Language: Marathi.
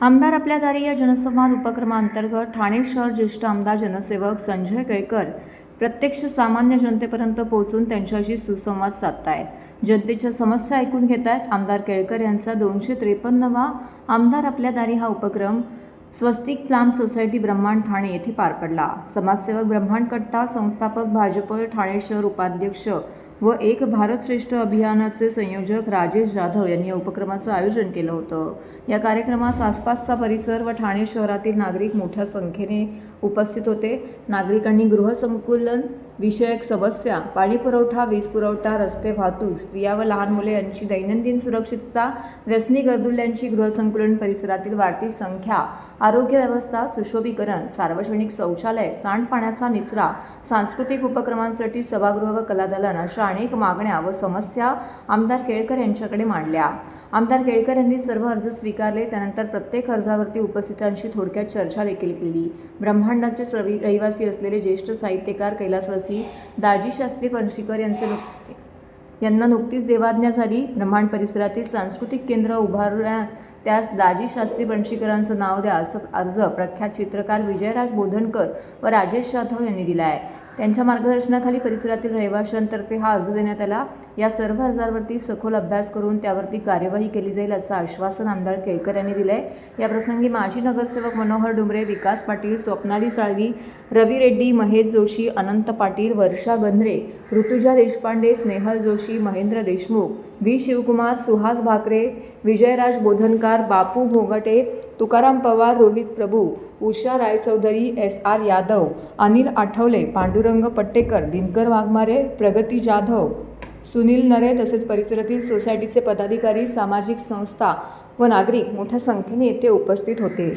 आमदार आपल्या दारी या जनसंवाद उपक्रमांतर्गत ठाणे शहर ज्येष्ठ आमदार जनसेवक संजय केळकर प्रत्यक्ष सामान्य जनतेपर्यंत पोहोचून त्यांच्याशी सुसंवाद साधतायत, जनतेच्या समस्या ऐकून घेत आहेत। आमदार केळकर यांचा 253वा आमदार आपल्या दारी हा उपक्रम स्वस्तिक प्लाम सोसायटी ब्रह्मांड ठाणे येथे पार पडला। समाजसेवक ब्रह्मांड कट्टा, संस्थापक भाजप ठाणे शहर उपाध्यक्ष व एक भारत श्रेष्ठ अभियानाचे संयोजक राजेश जाधव यांनी या उपक्रमाचं आयोजन केलं होतं। या कार्यक्रमास आसपासचा परिसर व ठाणे शहरातील नागरिक मोठ्या संख्येने उपस्थित होते। नागरिकांनी गृहसंकुलन विषयक समस्या, पाणी पुरवठा, वीज पुरवठा, रस्ते वाहतूक, स्त्रिया व लहान मुले यांची दैनंदिन सुरक्षितता, व्यसनी गरजूंची गृहसंकुलन परिसरातील वाढती संख्या, आरोग्य व्यवस्था, सुशोभीकरण, सार्वजनिक शौचालय, सांडपाण्याचा निचरा, सांस्कृतिक उपक्रमांसाठी सभागृह व कलादालन अशा अनेक मागण्या व समस्या आमदार केळकर यांच्याकडे मांडल्या। आमदार केळकर यांनी सर्व अर्ज स्वीकारले। त्यानंतर प्रत्येक अर्जावरती उपस्थितांशी थोडक्यात चर्चा देखील केली। ब्रह्मांडाचे रहिवासी असलेले ज्येष्ठ साहित्यकार कैलासवासी दाजी शास्त्री पणशीकर यांना नुकतीच देवाज्ञा झाली। ब्रह्मांड परिसरातील सांस्कृतिक केंद्र उभारण्यास त्यास दाजी शास्त्री पणशीकरांचं नाव द्या असं अर्ज प्रख्यात चित्रकार विजयराज बोधनकर व राजेश जाधव यांनी दिला आहे। त्यांच्या मार्गदर्शनाखाली परिसरातील रहिवाशांतर्फे हा अर्ज देण्यात आला। या सर्व अर्जावरती सखोल अभ्यास करून त्यावरती कार्यवाही केली जाईल असं आश्वासन आमदार केळकर यांनी दिले आहे। या प्रसंगी माजी नगरसेवक मनोहर डुमरे, विकास पाटील, स्वप्नाली साळवी, रवी रेड्डी, महेश जोशी, अनंत पाटील, वर्षा गंधरे, ऋतुजा देशपांडे, स्नेहल जोशी, महेंद्र देशमुख, व्ही शिवकुमार, सुहास भाकरे, विजयराज बोधनकार, बापू भोगटे, तुकाराम पवार, रोहित प्रभू, उषा रायचौधरी, SR यादव, अनिल आठवले, पांडुरंग पट्टेकर, दिनकर वाघमारे, प्रगती जाधव, सुनील नरे तसेच परिसरातील सोसायटीचे पदाधिकारी, सामाजिक संस्था व नागरिक मोठ्या संख्येने येथे उपस्थित होते।